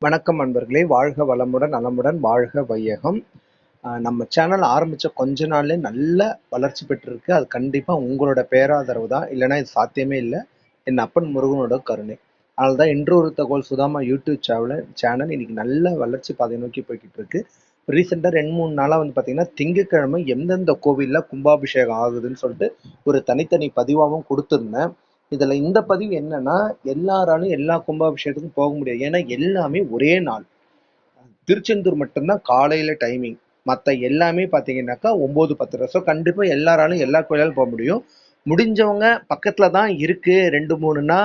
வணக்கம் அன்பர்களே, வாழ்க வளமுடன் நலமுடன் வாழ்க வையகம். நம்ம சேனல் ஆரம்பிச்ச கொஞ்ச நாள்லயே நல்ல வளர்ச்சி பெற்றிருக்கு. அது கண்டிப்பா உங்களோட பேராதரவு தான். இல்லைன்னா இது சாத்தியமே இல்லை. என் அப்பன் முருகனோட கருணை. அதனால தான் இன்று ஒரு தகவல் சுதாமா யூடியூப் சேனல் இன்னைக்கு நல்ல வளர்ச்சி பாதை நோக்கி போய்கிட்டு இருக்கு. ரீசெண்டாக 2-3 நாளாக வந்து பார்த்தீங்கன்னா, திங்கட்கிழமை எந்தெந்த கோவிலில் கும்பாபிஷேகம் ஆகுதுன்னு சொல்லிட்டு ஒரு தனித்தனி பதிவாகவும் கொடுத்துருந்தேன். இதுல இந்த பதிவு என்னன்னா, எல்லாராலும் எல்லா கும்பாபிஷேகத்துக்கும் போக முடியாது. ஏன்னா எல்லாமே ஒரே நாள். திருச்செந்தூர் மட்டும்தான் காலையில டைமிங். மத்த எல்லாமே பாத்தீங்கன்னாக்கா 9, 10. ஸோ கண்டிப்பா எல்லாராலும் எல்லா கோயிலாலும் போக முடியும். முடிஞ்சவங்க பக்கத்துல தான் இருக்கு 2, 3ன்னா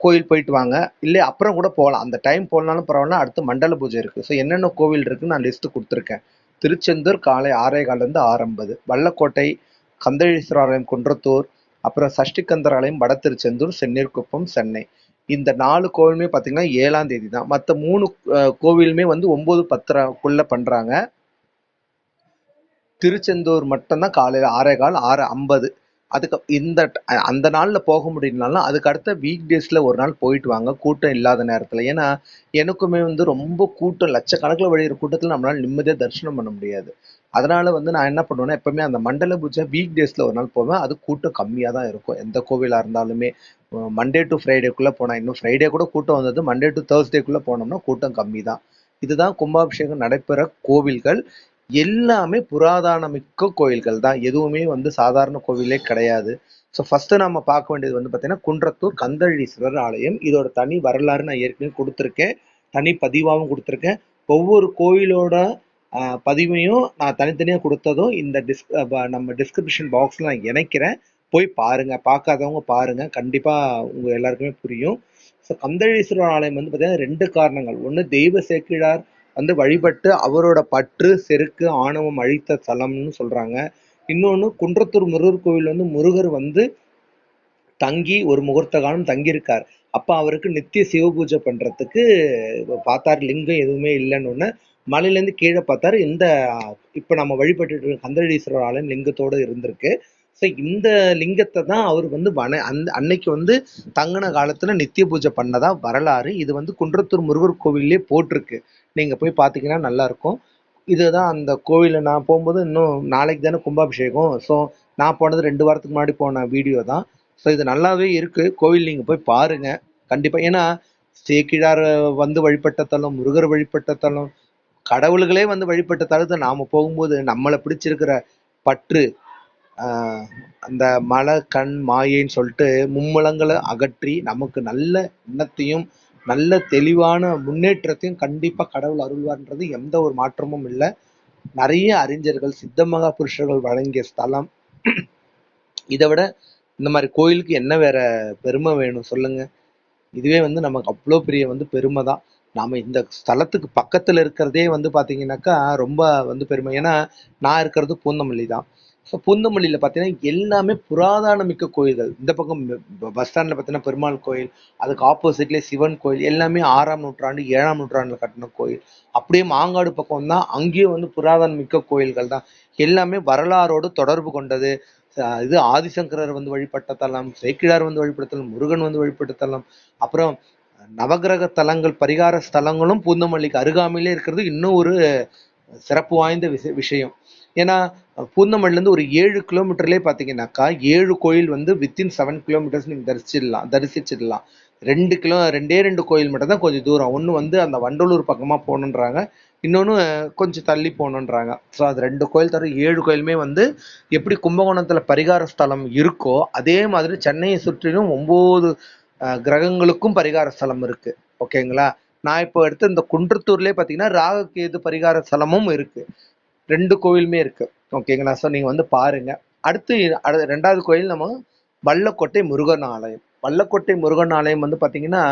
கோயில் போயிட்டு வாங்க. இல்லை அப்புறம் கூட போகலாம். அந்த டைம் போகலனாலும் பரவாயில்ல. அடுத்து மண்டல பூஜை இருக்கு. ஸோ என்னென்ன கோவில் இருக்குன்னு நான் லிஸ்ட் கொடுத்துருக்கேன். திருச்செந்தூர் காலை 6:15 6:50, வல்லக்கோட்டை கந்தழீஸ்வரர் ஆலயம் குன்றத்தூர், அப்புறம் சஷ்டிகந்தர் ஆலயம் வட திருச்செந்தூர், செந்நீர்குப்பம், சென்னை. இந்த 4 கோவிலுமே பார்த்தீங்கன்னா 7ஆம் தேதி தான். மற்ற 3 கோவிலுமே வந்து 9, 10க்குள்ள பண்றாங்க. திருச்செந்தூர் மட்டும்தான் காலையில் 6:15 6:50. அதுக்கு அந்த நாளில் போக முடியலனாலும் அதுக்கு அடுத்த வீக் டேஸில் ஒரு நாள் போயிட்டு வாங்க, கூட்டம் இல்லாத நேரத்தில். ஏன்னா எனக்குமே வந்து ரொம்ப கூட்டம் லட்சக்கணக்கில் வழிகிற கூட்டத்தில் நம்மளால நிம்மதியாக தரிசனம் பண்ண முடியாது. அதனால வந்து நான் என்ன பண்ணுவேன்னா, எப்பவுமே அந்த மண்டல பூஜை வீக் டேஸில் ஒரு நாள் போவேன். அது கூட்டம் கம்மியாக தான் இருக்கும். எந்த கோவிலாக இருந்தாலுமே மண்டே டு ஃப்ரைடேக்குள்ளே போனால், இன்னும் ஃப்ரைடே கூட கூட்டம் வந்தது, மண்டே டு தேர்ஸ்டேக்குள்ளே போனோம்னா கூட்டம் கம்மி தான். இதுதான் கும்பாபிஷேகம் நடைபெற கோவில்கள். எல்லாமே புராதனமிக்க கோயில்கள் தான். எதுவுமே வந்து சாதாரண கோவிலே கிடையாது. ஸோ ஃபர்ஸ்ட் நம்ம பார்க்க வேண்டியது வந்து பார்த்தீங்கன்னா, குன்றத்தூர் கந்தழீஸ்வரர் ஆலயம். இதோட தனி வரலாறு நான் ஏற்கனவே கொடுத்துருக்கேன். தனி பதிவாகவும் கொடுத்துருக்கேன். ஒவ்வொரு கோயிலோட பதிவையும் நான் தனித்தனியாக கொடுத்ததும் இந்த நம்ம டிஸ்கிரிப்ஷன் பாக்ஸில் நான் இணைக்கிறேன். போய் பாருங்க. பார்க்காதவங்க பாருங்க. கண்டிப்பாக உங்கள் எல்லாருக்குமே புரியும். ஸோ கந்தழீஸ்வரர் ஆலயம் வந்து பார்த்தீங்கன்னா 2 காரணங்கள். ஒன்று, தெய்வ சேக்கிழார் வந்து வழிபட்டு அவரோட பற்று செருக்கு ஆணவம் அழித்த தலம்னு சொல்றாங்க. இன்னொன்னு, குன்றத்தூர் முருகர் கோவில் வந்து முருகர் வந்து தங்கி ஒரு முகூர்த்த காலம் தங்கியிருக்கார். அப்ப அவருக்கு நித்திய சிவ பூஜை பண்றதுக்கு பார்த்தார், லிங்கம் எதுவுமே இல்லைன்னு. மலையிலேருந்து கீழே பார்த்தாரு, இந்த இப்ப நம்ம வழிபட்டு இருக்க கந்தழீஸ்வரர் ஆலயம் லிங்கத்தோட இருந்திருக்கு. ஸோ இந்த லிங்கத்தை தான் அவர் வந்து அன்னைக்கு வந்து தங்கின காலத்துல நித்திய பூஜை பண்ணதா வரலாறு. இது வந்து குன்றத்தூர் முருகர் கோவிலே போட்டிருக்கு. நீங்க போய் பார்த்தீங்கன்னா நல்லா இருக்கும். இதுதான் அந்த கோவிலில் நான் போகும்போது, இன்னும் நாளைக்கு தானே கும்பாபிஷேகம். ஸோ நான் போனது 2 வாரத்துக்கு முன்னாடி போன வீடியோ தான். ஸோ இது நல்லாவே இருக்கு. கோவில் நீங்க போய் பாருங்க கண்டிப்பா. ஏன்னா சேக்கிழார் வந்து வழிபட்ட தலம், முருகர் வழிபட்ட தலம், கடவுள்களே வந்து வழிபட்ட தலத்தை நாம போகும்போது நம்மளை பிடிச்சிருக்கிற பற்று, அந்த மலை கண் மாயைன்னு சொல்லிட்டு மும்மலங்களை அகற்றி நமக்கு நல்ல எண்ணத்தையும் நல்ல தெளிவான முன்னேற்றத்தையும் கண்டிப்பா கடவுள் அருள்வார்ன்றது எந்த ஒரு மாற்றமும் இல்லை. நிறைய அறிஞர்கள் சித்தமகா புருஷர்கள் வழங்கிய ஸ்தலம். இதை விட இந்த மாதிரி கோயிலுக்கு என்ன வேற பெருமை வேணும் சொல்லுங்க. இதுவே வந்து நமக்கு அவ்வளோ பெரிய வந்து பெருமை தான். நாம இந்த ஸ்தலத்துக்கு பக்கத்துல இருக்கிறதே வந்து பாத்தீங்கன்னாக்கா ரொம்ப வந்து பெருமை. ஏன்னா நான் இருக்கிறது பூந்தமல்லி தான். ஸோ பூந்தமல்லியில பார்த்தீங்கன்னா எல்லாமே புராதனமிக்க கோயில்கள். இந்த பக்கம் பஸ் ஸ்டாண்ட்ல பார்த்தீங்கன்னா பெருமாள் கோயில், அதுக்கு ஆப்போசிட்லேயே சிவன் கோயில், எல்லாமே 6ஆம் நூற்றாண்டு 7ஆம் நூற்றாண்டுல கட்டின கோயில். அப்படியே மாங்காடு பக்கம் தான், அங்கேயும் வந்து புராதனமிக்க கோயில்கள் தான். எல்லாமே வரலாறோடு தொடர்பு கொண்டது. இது ஆதிசங்கரர் வந்து வழிபட்ட தலம், சேக்கிழார் வந்து வழிபட்ட தலம், முருகன் வந்து வழிபட்ட தலம், அப்புறம் நவகிரக தலங்கள் பரிகார ஸ்தலங்களும் பூந்தமல்லிக்கு அருகாமையிலே இருக்கிறது இன்னும் ஒரு சிறப்பு வாய்ந்த விஷயம். ஏன்னா பூந்தமல்லிலேருந்து ஒரு 7 கிலோமீட்டர்லேயே பார்த்தீங்கன்னாக்கா 7 கோயில் வந்து வித்தின் 7 கிலோமீட்டர்ஸ் நீங்கள் தரிசிச்சிடலாம். 2 கோயில் மட்டும் தான் கொஞ்சம் தூரம். ஒன்று வந்து அந்த வண்டலூர் பக்கமாக போகணுன்றாங்க, இன்னொன்று கொஞ்சம் தள்ளி போகணுன்றாங்க. ஸோ அது 2 கோயில் தவிர 7 கோயிலுமே வந்து எப்படி கும்பகோணத்தில் பரிகார ஸ்தலம் இருக்கோ அதே மாதிரி சென்னையை சுற்றிலும் 9 கிரகங்களுக்கும் பரிகார ஸ்தலம் இருக்கு. ஓகேங்களா? நான் இப்போ எடுத்து இந்த குன்றத்தூர்லேயே பார்த்தீங்கன்னா ராககேது பரிகார ஸ்தலமும் இருக்கு. 2 கோவிலுமே இருக்கு. ஓகேங்களா? ஸோ நீங்க வந்து பாருங்க. அடுத்து 2வது கோயில் நம்ம வல்லக்கோட்டை முருகன் ஆலயம். வல்லக்கோட்டை முருகன் ஆலயம் வந்து பார்த்தீங்கன்னா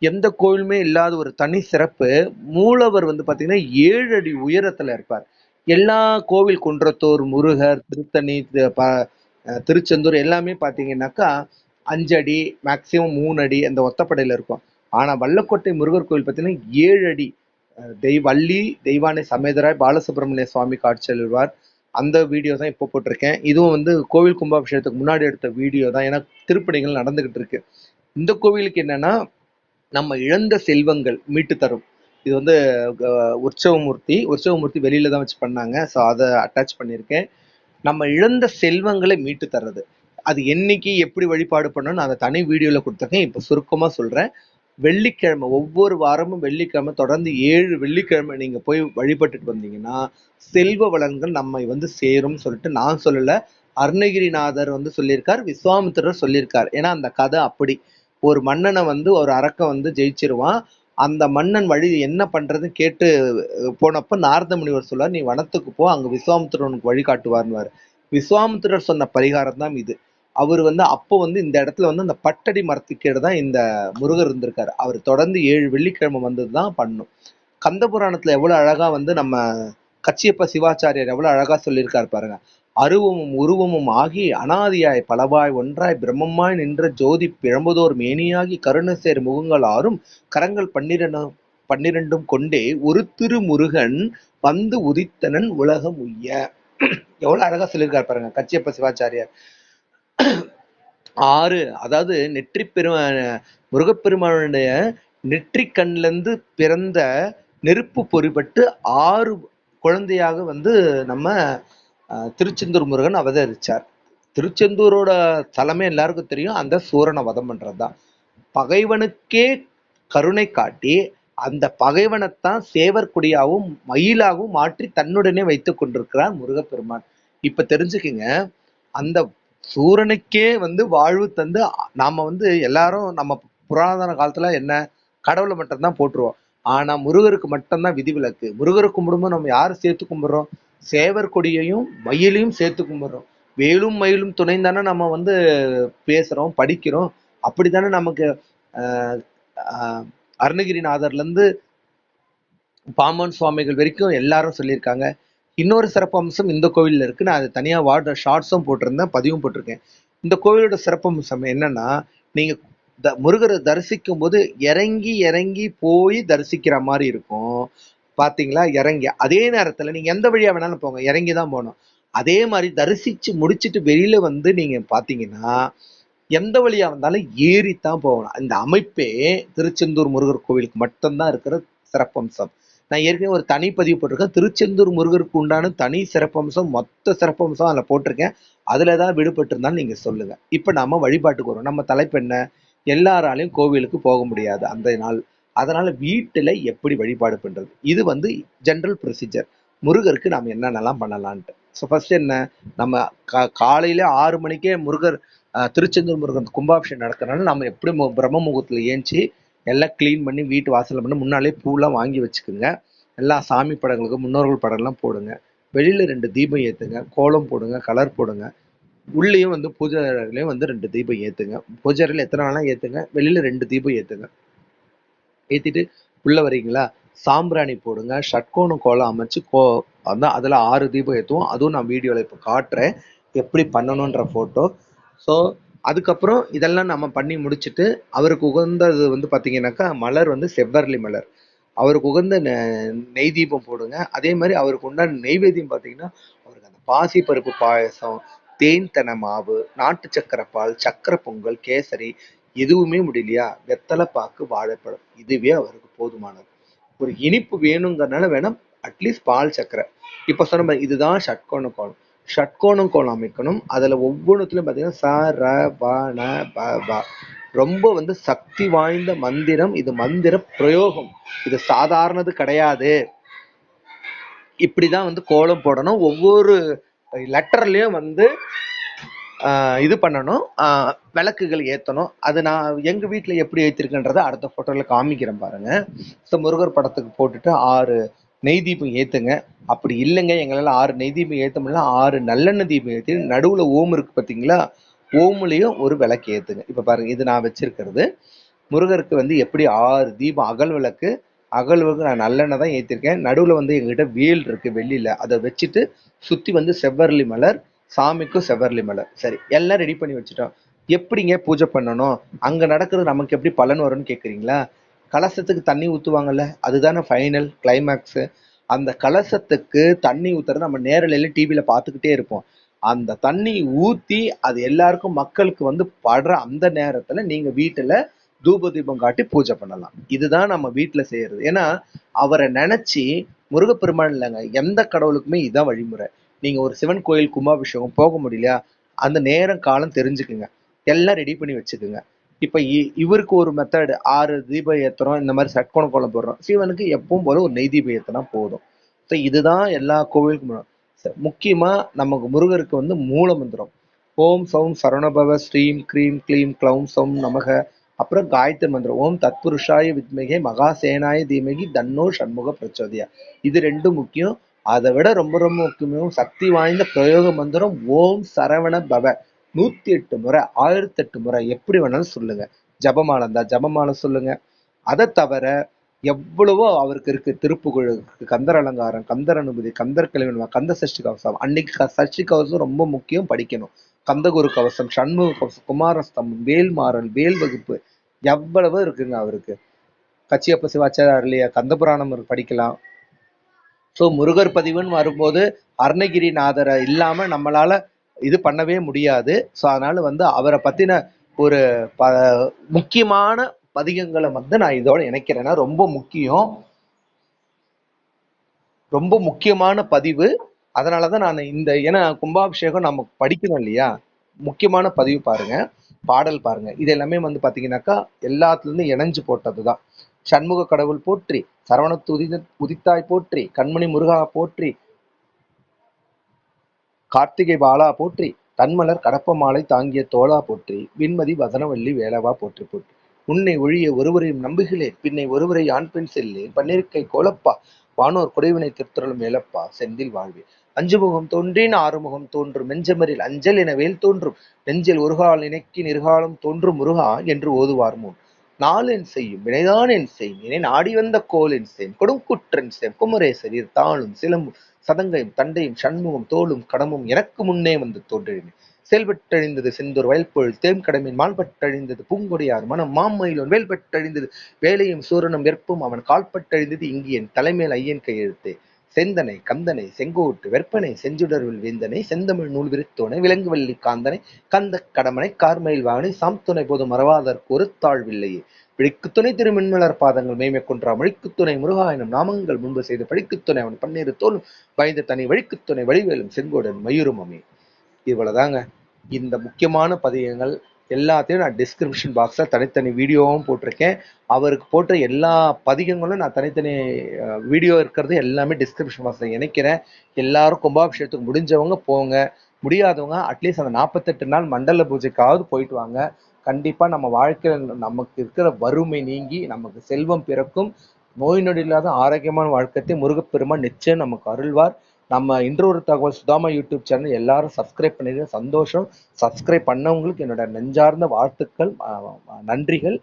எந்த கோயிலுமே இல்லாத ஒரு தனி சிறப்பு. மூலவர் வந்து பார்த்தீங்கன்னா 7 அடி உயரத்துல இருப்பார். எல்லா கோவில் குன்றத்தூர், முருகர், திருத்தணி, திருச்செந்தூர் எல்லாமே பார்த்தீங்கன்னாக்கா 5 அடி, மேக்சிமம் 3 அடி அந்த ஒத்தப்படையில இருக்கும். ஆனா வல்லக்கோட்டை முருகர் கோயில் பார்த்தீங்கன்னா 7 அடி. வள்ளி தெய்வானை சமேதராய் பாலசுப்ரமணிய சுவாமி காட்சியளிவார். அந்த வீடியோ தான் இப்போ போட்டிருக்கேன். இதுவும் வந்து கோவில் கும்பாபிஷேகத்துக்கு முன்னாடி எடுத்த வீடியோ தான். ஏன்னா திருப்பணிகள் நடந்துகிட்டு இருக்கு. இந்த கோவிலுக்கு என்னன்னா நம்ம இழந்த செல்வங்கள் மீட்டு தரும். இது வந்து உற்சவமூர்த்தி வெளியில தான் வச்சு பண்ணாங்க. ஸோ அதை அட்டாச் பண்ணியிருக்கேன். நம்ம இழந்த செல்வங்களை மீட்டு தர்றது. அது என்னைக்கு எப்படி வழிபாடு பண்ணணும் நான் அதை தனி வீடியோல கொடுத்துருக்கேன். இப்போ சுருக்கமா சொல்றேன். வெள்ளிக்கிழமை ஒவ்வொரு வாரமும் வெள்ளிக்கிழமை தொடர்ந்து 7 வெள்ளிக்கிழமை நீங்க போய் வழிபட்டுட்டு வந்தீங்கன்னா செல்வ வளங்கள் நம்மை வந்து சேரும் சொல்லிட்டு நான் சொல்லல, அருணகிரிநாதர் வந்து சொல்லியிருக்கார், விஸ்வாமித்திரர் சொல்லியிருக்கார். ஏன்னா அந்த கதை அப்படி. ஒரு மன்னனை வந்து ஒரு அரக்கன் வந்து ஜெயிச்சிருவான். அந்த மன்னன் வழி என்ன பண்றதுன்னு கேட்டு போனப்ப நாரத முனிவர் சொல்லுவார், நீ வனத்துக்கு போ, அங்க விஸ்வாமித்திரர் உனக்கு வழிகாட்டுவார்னுவாரு. விஸ்வாமித்திரர் சொன்ன பரிகாரம் தான் இது. அவர் வந்து அப்போ வந்து இந்த இடத்துல வந்து அந்த பட்டடி மரத்துக்கீடு தான் இந்த முருகர் இருந்திருக்காரு. அவர் தொடர்ந்து 7 வெள்ளிக்கிழமை வந்தது தான் பண்ணும். கந்த புராணத்துல எவ்வளவு அழகா வந்து நம்ம கச்சியப்ப சிவாச்சாரியர் எவ்வளவு அழகா சொல்லியிருக்காரு பாருங்க. அருவமும் உருவமும் ஆகி அனாதியாய் பலவாய் ஒன்றாய் பிரம்மமாய் நின்ற ஜோதி பிழம்புதோர் மேனியாகி கருணை சேர் முகங்கள் ஆறும் கரங்கள் 12 கொண்டே ஒரு திருமுருகன் வந்து உதித்தனன் உலகம் உய்ய. எவ்வளவு அழகா சொல்லியிருக்காரு பாருங்க கச்சியப்ப சிவாச்சாரியார். 6 அதாவது முருகப்பெருமானுடைய நெற்றி கண்ல இருந்து பிறந்த நெருப்பு பொறிபட்டு 6 குழந்தையாக வந்து நம்ம திருச்செந்தூர் முருகன் அவதரிச்சார். திருச்செந்தூரோட தலைமை எல்லாருக்கும் தெரியும், அந்த சூரனை வதம் பண்றதுதான். பகைவனுக்கே கருணை காட்டி அந்த பகைவனைத்தான் சேவற்குடியாகவும் மயிலாகவும் மாற்றி தன்னுடனே வைத்துக் கொண்டிருக்கிறார் முருகப்பெருமான். இப்ப தெரிஞ்சுக்குங்க, அந்த சூரனுக்கே வந்து வாழ்வு தந்து நாம வந்து எல்லாரும் நம்ம புராதன காலத்துல என்ன கடவுளை மட்டும்தான் போட்டுருவோம். ஆனா முருகருக்கு மட்டும்தான் விதிவிலக்கு. முருகரை கும்பிடும்போது நம்ம யாரை சேர்த்து கும்பிடுறோம்? சேவர் கொடியையும் மயிலையும் சேர்த்து கும்பிடுறோம். வேலும் மயிலும் துணைந்தானே நம்ம வந்து பேசுறோம் படிக்கிறோம். அப்படித்தானே நமக்கு ஆஹ் ஆஹ் அருணகிரிநாதர்ல இருந்து பாம்பன் சுவாமிகள் வரைக்கும் எல்லாரும் சொல்லியிருக்காங்க. இன்னொரு சிறப்பு அம்சம் இந்த கோவில்ல இருக்கு. நான் அது தனியா ஷார்ட்ஸும் போட்டிருந்தேன், பதிவும் போட்டிருக்கேன். இந்த கோவிலோட சிறப்பு அம்சம் என்னன்னா, நீங்க முருகரை தரிசிக்கும் போது இறங்கி இறங்கி போய் தரிசிக்கிற மாதிரி இருக்கும். பாத்தீங்களா? இறங்கி அதே நேரத்துல நீங்க எந்த வழியா வேணாலும் போங்க, இறங்கிதான் போகணும். அதே மாதிரி தரிசிச்சு முடிச்சுட்டு வெளியில வந்து நீங்க பாத்தீங்கன்னா எந்த வழியா வந்தாலும் ஏறித்தான் போகணும். இந்த அமைப்பே திருச்செந்தூர் முருகர் கோவிலுக்கு மட்டும்தான் இருக்கிற சிறப்பம்சம். நான் ஏற்கனவே ஒரு தனி பதிவு போட்டிருக்கேன். திருச்செந்தூர் முருகருக்கு உண்டான தனி சிறப்பம்சம், மொத்த சிறப்பம்சம் அதில் போட்டிருக்கேன். அதுல ஏதாவது விடுபட்டு இருந்தாலும் நீங்க சொல்லுங்க. இப்ப நாம வழிபாட்டுக்கு வரோம். நம்ம தலைப்பு என்ன? எல்லாராலையும் கோவிலுக்கு போக முடியாது அந்த நாள். அதனால வீட்டுல எப்படி வழிபாடு பண்றது? இது வந்து ஜெனரல் ப்ரொசீஜர். முருகருக்கு நாம என்னென்னலாம் பண்ணலான்ட்டு. ஸோ ஃபர்ஸ்ட் என்ன, நம்ம காலையில 6 மணிக்கே முருகர் திருச்செந்தூர் முருகன் கும்பாபிஷேகம் நடத்துறதுனால நம்ம எப்படி பிரம்ம முகூர்த்தத்துல ஏஞ்சி எல்லாம் கிளீன் பண்ணி வீட்டு வாசல்ல பண்ணி முன்னாலே பூலாம் வாங்கி வச்சுக்கோங்க. எல்லா சாமி படங்களுக்கு முன்னோர்கள் படம்லாம் போடுங்க. வெளியில 2 தீபம் ஏத்துங்க, கோலம் போடுங்க, கலர் போடுங்க. உள்ளேயும் வந்து பூஜை அறையிலையும் வந்து 2 தீபம் ஏத்துங்க. பூஜை அறையில எத்தனை வேணா ஏத்துங்க, வெளியில 2 தீபம் ஏத்துங்க. ஏத்திட்டு உள்ள வரீங்களா, சாம்பிராணி போடுங்க, ஷட்கோணம் கோலம் அமைச்சு வந்து அதுல 6 தீபம் ஏத்துவோம். அதுவும் நான் வீடியோல இப்ப காட்டுறேன் எப்படி பண்ணணும்ன்ற போட்டோ. ஸோ அதுக்கப்புறம் இதெல்லாம் நம்ம பண்ணி முடிச்சுட்டு அவருக்கு உகந்தது வந்து பார்த்தீங்கன்னாக்கா மலர் வந்து செவ்வரளி மலர். அவருக்கு உகந்த நெய் தீபம் போடுங்க. அதே மாதிரி அவருக்கு உண்டான நெய்வேத்தியம் பார்த்தீங்கன்னா அவருக்கு அந்த பாசி பருப்பு பாயசம், தேன் தெனை மாவு, நாட்டு சக்கரை பால், சக்கரை பொங்கல், கேசரி, எதுவுமே முடியலையா வெத்தலை பாக்கு, வாழைப்பழம், இதுவே அவருக்கு போதுமானது. ஒரு இனிப்பு வேணுங்கிறதுனால வேணும் அட்லீஸ்ட் பால் சக்கரை. இப்ப சொன்ன மாதிரி இதுதான் ஷட்கோண கோலம். ஷட்கோணம் கோலம் அமைக்கணும். அதுல ஒவ்வொன்றுத்திலும் பாத்தீங்கன்னா ச ர ப ந ப ப ரொம்ப வந்து சக்தி வாய்ந்த மந்திரம். இது மந்திர பிரயோகம். இது சாதாரணது கிடையாது. இப்படிதான் வந்து கோலம் போடணும். ஒவ்வொரு லெட்டர்லயும் வந்து இது பண்ணணும், விளக்குகள் ஏற்றணும். அது நான் எங்க வீட்டுல எப்படி ஏற்றிருக்கேன்றதை அடுத்த போட்டோல காமிக்கிறேன் பாருங்க. ஸோ முருகர் படத்துக்கு போட்டுட்டு 6 நெய் தீபம் ஏத்துங்க. அப்படி இல்லைங்க எங்களால 6 நெய் தீபம் ஏற்ற முடியல, 6 நல்லெண்ணெய் தீபம் ஏற்றி நடுவுல ஓம் இருக்கு பார்த்தீங்களா, ஓமுலையும் ஒரு விளக்கு ஏத்துங்க. இப்ப பாருங்க, இது நான் வச்சிருக்கிறது. முருகருக்கு வந்து எப்படி 6 தீபம் அகல் விளக்கு. அகல் விளக்கு நான் நல்லெண்ணெய் தான் ஏற்றிருக்கேன். நடுவுல வந்து எங்ககிட்ட வேல் இருக்கு வெள்ளியில, அதை வச்சுட்டு சுத்தி வந்து செவ்வரளி மலர், சாமிக்கும் செவ்வரளி மலர். சரி, எல்லாம் ரெடி பண்ணி வச்சுட்டோம். எப்படிங்க பூஜை பண்ணணும், அங்க நடக்கிறது நமக்கு எப்படி பலன் வரும்னு கேக்குறீங்களா? கலசத்துக்கு தண்ணி ஊத்துவாங்கல்ல, அதுதானே ஃபைனல் கிளைமேக்ஸ். அந்த கலசத்துக்கு தண்ணி ஊத்துறது நம்ம நேரலையில டிவியில பார்த்துக்கிட்டே இருப்போம். அந்த தண்ணி ஊத்தி அது எல்லாருக்கும் மக்களுக்கு வந்து படுற அந்த நேரத்துல நீங்க வீட்டுல தூப தீபம் காட்டி பூஜை பண்ணலாம். இதுதான் நம்ம வீட்டுல செய்யறது. ஏன்னா அவரை நினைச்சு முருகப்பெருமான் இல்லைங்க, எந்த கடவுளுக்குமே இதுதான் வழிமுறை. நீங்க ஒரு சிவன் கோயில் கும்பாபிஷேகம் போக முடியலையா, அந்த நேரம் காலம் தெரிஞ்சுக்குங்க, எல்லாம் ரெடி பண்ணி வச்சுக்குங்க. இப்ப இவருக்கு ஒரு மெத்தட், 6 தீபம் ஏத்துறோம், இந்த மாதிரி சட்கோண கோலம் போடுறோம். சிவனுக்கு எப்பவும் போல ஒரு நெய் தீபம் ஏத்தினா போதும். ஸோ இதுதான் எல்லா கோவிலுக்கும். முக்கியமா நமக்கு முருகருக்கு வந்து மூல மந்திரம் ஓம் சௌம் சரவணபவ ஸ்ரீம் க்ரீம் க்ளீம் க்ளௌம் சௌம் நமக. அப்புறம் காயத்ரி மந்திரம் ஓம் தத்புருஷாய வித்மகே மகாசேனாய தீமகி தன்னோ சண்முக பிரச்சோதியா. இது ரெண்டும் முக்கியம். அதை விட ரொம்ப ரொம்ப முக்கியமும் சக்தி வாய்ந்த பிரயோக மந்திரம் ஓம் சரவண பவ. 108 முறை, 1008 முறை, எப்படி வேணாலும் சொல்லுங்க. ஜபமாலை இருந்தா ஜபமாலை சொல்லுங்க. அதை தவிர எவ்வளவோ அவருக்கு இருக்கு. திருப்புகழ் இருக்கு, கந்தர் அலங்காரம், கந்தர் அனுபூதி, கந்தர் கலிவன், கந்த சஷ்டி கவசம். அன்னைக்கு சஷ்டி கவசம் ரொம்ப முக்கியம், படிக்கணும். கந்தகுரு கவசம், சண்முக கவசம், குமாரஸ்தம்பம், வேல்மாறல், வேல் வகுப்பு, எவ்வளவு இருக்குங்க அவருக்கு. கச்சியப்ப சிவாச்சாரிய அருளிய கந்தபுராணம் படிக்கலாம். ஸோ முருகர் பதிவுன்னு வரும்போது அருணகிரிநாதரை இல்லாம நம்மளால இது பண்ணவே முடியாது. ஸோ அதனால வந்து அவரை பத்தின ஒரு முக்கியமான பதிகங்களை வந்து நான் இதோட இணைக்கிறேன்னா ரொம்ப முக்கியம், ரொம்ப முக்கியமான பதிவு. அதனாலதான் நான் இந்த, ஏன்னா கும்பாபிஷேகம் நம்ம படிக்கணும் இல்லையா, முக்கியமான பதிவு பாருங்க, பாடல் பாருங்க. இது எல்லாமே வந்து பாத்தீங்கன்னாக்கா எல்லாத்துல இருந்து இணைஞ்சு போட்டதுதான். சண்முக கடவுள் போற்றி, சரவணத்து உதித்தாய் போற்றி, கண்மணி முருகா போற்றி, கார்த்திகை பாலா போற்றி, தன்மலர் கடப்ப மாலை தாங்கிய தோளா போற்றி, விண்மதி வதனவல்லி வேலவா போற்றி போற்றி. உன்னை ஒழிய ஒருவரையும் நம்புகிறேன், பின்னை ஒருவரை ஆண் பெண் செல்லேன், பன்னிருக்கை கோலப்பா, வானோர் குடைவினை திருத்தருளும் மேலப்பா, செந்தில் வாழ்வே. அஞ்சு முகம் தோன்றின் ஆறுமுகம் தோன்றும், மெஞ்சமரில் அஞ்சல் என வேல் தோன்றும், நெஞ்சில் ஒருகால் இணைக்கி நிர்காலம் தோன்றும் முருகா என்று ஓதுவார் முன். நாளென் செய்யும் வினைதான் என் செய்யும், இனி நாடி வந்த கோல் என் செய்யும், கொடுங்குற்றன் செய்யும் குமரேசரீர் தாளும் சிலம்பும் சதங்கையும் தண்டையும் சண்முகம் தோளும் கடமும் எனக்கு முன்னே வந்து தோன்றினேன். செயல்பட்டழிந்தது செந்தூர் வயல்பொழில் தேம்கடமின் மால்பட்டழிந்தது பூங்கொடியார் மனம் மாமயிலோன் வேல்பட்டழிந்தது வேலையும் சூரனும் வெற்பும் அவன் கால்பட்டழிந்தது இங்கு என் தலைமேல் ஐயன் கையெழுத்தே. செந்தனை கந்தனை செங்கோட்டு வெற்பனை செஞ்சுடர்வில் வேந்தனை செந்தமிழ் நூல் விரித்தோனை விலங்குவல்லி காந்தனை கந்த கடமனை கார்மயில் வாகனை சாம்துணை போது மறவாதற்கு ஒரு தாழ்வில்லையே. பிடிக்குத்துணை திருமின்மலர் பாதங்கள் மேய்மை கொன்றா மொழிக்குத்துணை முருகா எனும் நாமங்கள் முன்பு செய்து படிக்குத்துணை அவன் பன்னீர் தோலும் பயந்து தனி வழிக்குத்துணை வடிவேலும் செங்கோடன் மயூரும் அமே. இவ்வளவுதாங்க. இந்த முக்கியமான பதிகங்கள் எல்லாத்தையும் நான் டிஸ்கிரிப்ஷன் பாக்ஸ்ல தனித்தனி வீடியோவும் போட்டிருக்கேன். அவருக்கு போட்ட எல்லா பதிகங்களும் நான் தனித்தனி வீடியோ இருக்கிறது எல்லாமே டிஸ்கிரிப்ஷன் பாக்ஸ்ல இணைக்கிறேன். எல்லாரும் கும்பாபிஷேகத்துக்கு முடிஞ்சவங்க போங்க, முடியாதவங்க அட்லீஸ்ட் அந்த 48 நாள் மண்டல பூஜைக்காவது போயிட்டு வாங்க. கண்டிப்பா நம்ம வாழ்க்கையில நமக்கு இருக்கிற வறுமை நீங்கி நமக்கு செல்வம் பிறக்கும். நோய் நொடி இல்லாத ஆரோக்கியமான வாழ்க்கத்தை முருகப்பெருமான் நிச்சயம் நமக்கு அருள்வார். நம்ம இன்று ஒரு தகவல் சுதாமா யூடியூப் சேனல் எல்லாரும் சப்ஸ்கிரைப் பண்ணிடுங்க, சந்தோஷம். சப்ஸ்கிரைப் பண்ணவங்களுக்கு என்னோட நெஞ்சார்ந்த வாழ்த்துக்கள், நன்றிகள்.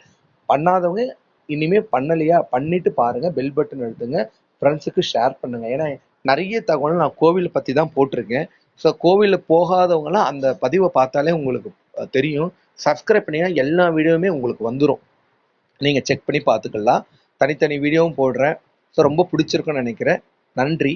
பண்ணாதவங்க இனிமே பண்ணலையா பண்ணிட்டு பாருங்க, பெல் பட்டன் அழுத்துங்க, ஃப்ரெண்ட்ஸுக்கு ஷேர் பண்ணுங்க. ஏன்னா நிறைய தகவல் நான் கோவிலை பத்தி தான் போட்டிருக்கேன். ஸோ கோவிலில் போகாதவங்களாம் அந்த பதிவை பார்த்தாலே உங்களுக்கு தெரியும். சப்ஸ்கிரைப் பண்ணீங்கன்னா எல்லா வீடியோவுமே உங்களுக்கு வந்துடும், நீங்க செக் பண்ணி பார்த்துக்கலாம். தனித்தனி வீடியோவும் போடுறேன். ஸோ ரொம்ப பிடிச்சிருக்குன்னு நினைக்கிறேன். நன்றி.